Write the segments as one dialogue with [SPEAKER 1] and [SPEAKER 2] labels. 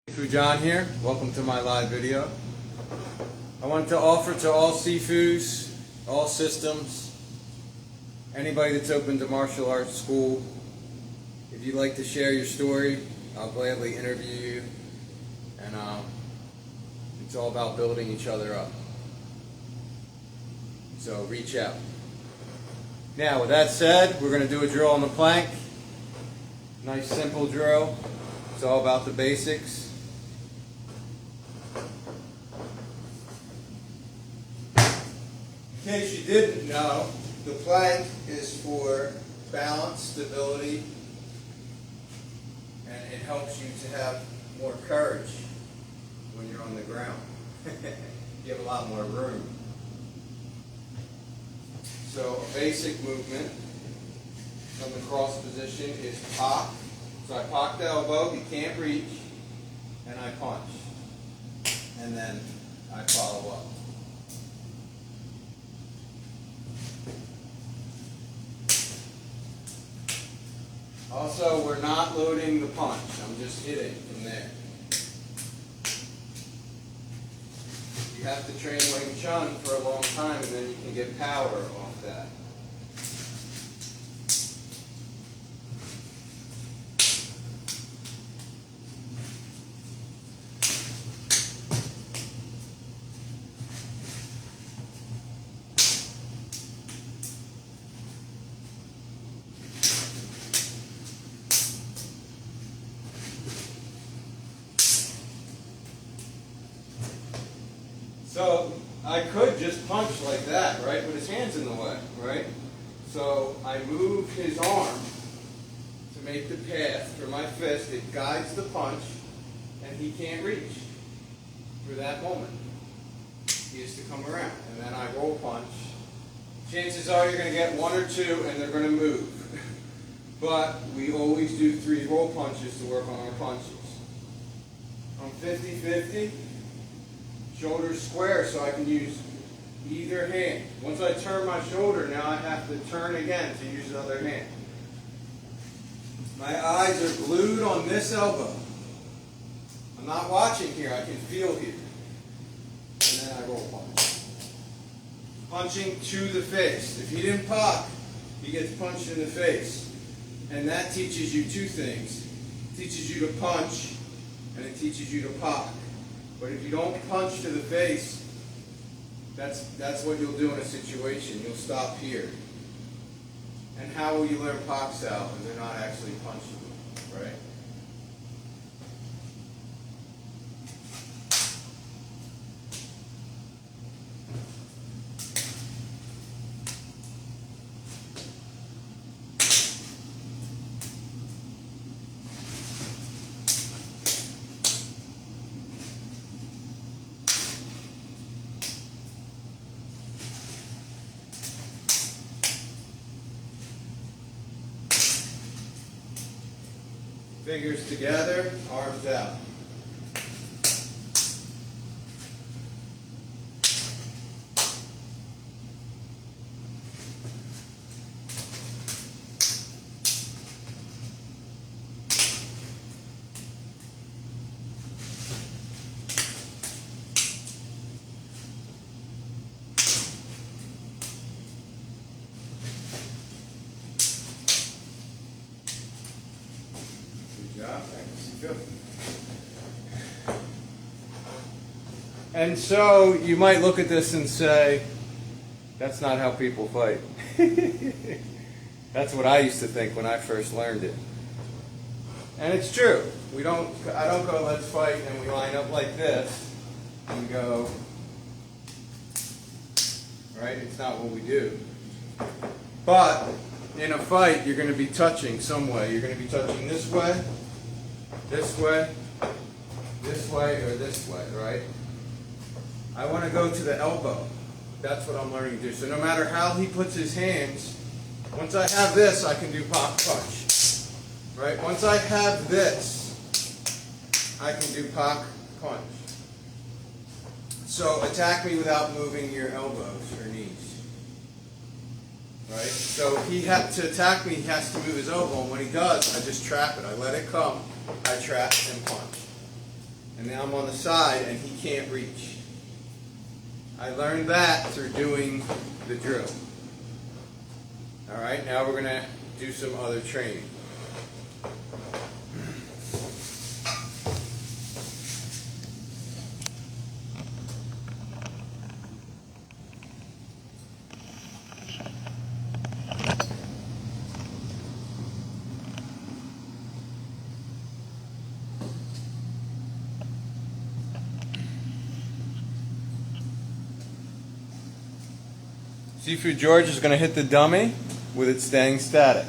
[SPEAKER 1] Sifu John here. Welcome to my live video. I want to offer to all Sifus, all systems, anybody that's open to martial arts school, if you'd like to share your story, I'll gladly interview you. And it's all about building each other up. So reach out. Now, with that said, we're going to do a drill on the plank. Nice simple drill. It's all about the basics. In case you didn't know, the plank is for balance, stability, and it helps you to have more courage when you're on the ground. You have a lot more room. So a basic movement from the cross position is pop. So I pop the elbow, he can't reach, and I punch. And then I follow up. Also, we're not loading the punch. I'm just hitting from there. You have to train Wing Chun for a long time, and then you can get power off that. So I could just punch like that, right, with his hands in the way, right? So I move his arm to make the path for my fist. It guides the punch, and he can't reach for that moment. He has to come around, and then I roll punch. Chances are you're going to get one or two, and they're going to move. But we always do 3 roll punches to work on our punches. I'm 50-50. Shoulders square so I can use either hand. Once I turn my shoulder, now I have to turn again to use the other hand. My eyes are glued on this elbow. I'm not watching here, I can feel here. And then I roll punch. Punching to the face. If he didn't pop, he gets punched in the face. And that teaches you 2 things. It teaches you to punch, and it teaches you to pop. But if you don't punch to the face, that's what you'll do in a situation. You'll stop here. And how will you learn pops out when they're not actually punching you, right? Fingers together, arms out. And so you might look at this and say, that's not how people fight. That's what I used to think when I first learned it. And it's true. I don't go, let's fight, and we line up like this and go, right? It's not what we do. But in a fight, you're going to be touching some way. You're going to be touching this way, this way, this way, or this way, right? I want to go to the elbow. That's what I'm learning to do. So no matter how he puts his hands, once I have this, I can do pop punch. Right? Once I have this, I can do pop punch. So attack me without moving your elbows or knees. Right? So to attack me, he has to move his elbow, and when he does, I just trap it. I let it come, I trap and punch. and now I'm on the side and he can't reach. I learned that through doing the drill. Alright, now we're going to do some other training. Sifu George is going to hit the dummy with it staying static.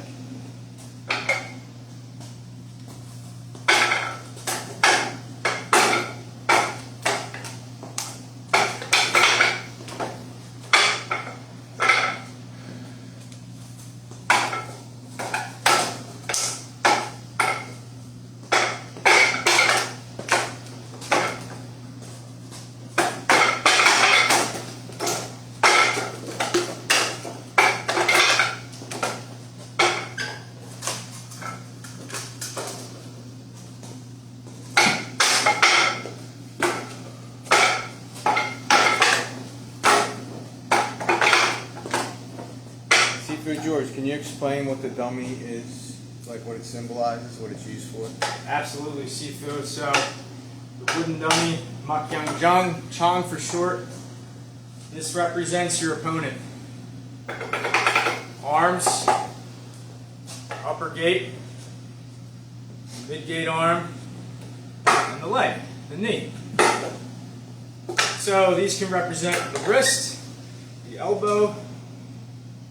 [SPEAKER 1] Sifu George, can you explain what the dummy is, like what it symbolizes, what it's used for?
[SPEAKER 2] Absolutely, Sifu. So, the wooden dummy, Makyang Chang for short, this represents your opponent. Arms, upper gate, mid gate arm, and the leg, the knee. So these can represent the wrist, the elbow,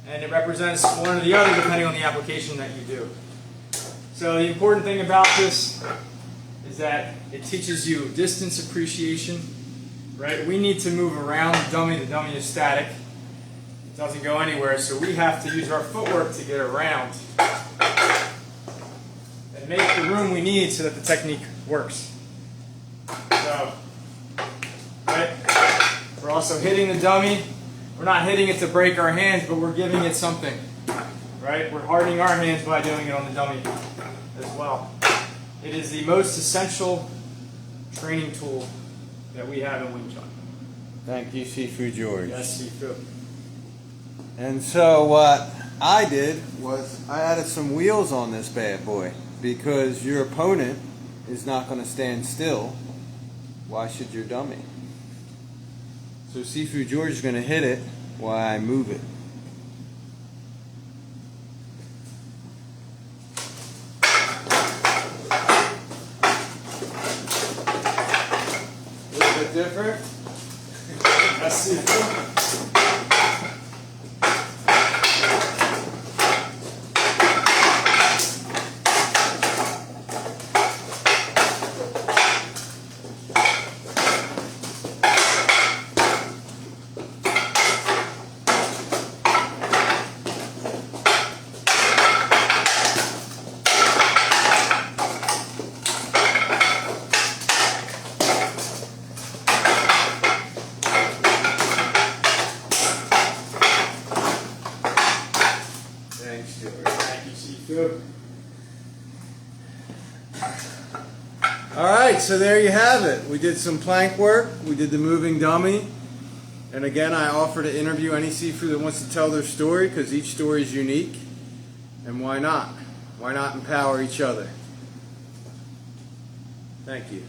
[SPEAKER 2] and it represents one or the other depending on the application that you do. So the important thing about this is that it teaches you distance appreciation, right? We need to move around the dummy is static. It doesn't go anywhere, so we have to use our footwork to get around and make the room we need so that the technique works. So, right? We're also hitting the dummy. We're not hitting it to break our hands, but we're giving it something, right? We're hardening our hands by doing it on the dummy as well. It is the most essential training tool that we have in Wing Chun.
[SPEAKER 1] Thank you, Sifu George.
[SPEAKER 2] Yes, Sifu.
[SPEAKER 1] And so what I did was I added some wheels on this bad boy because your opponent is not going to stand still. Why should your dummy? So Sifu George is going to hit it while I move it. A little bit different.
[SPEAKER 2] Yes, Sifu.
[SPEAKER 1] Alright, so there you have it. We did some plank work, we did the moving dummy, and again I offer to interview any Sifu that wants to tell their story because each story is unique, and why not? Why not empower each other? Thank you.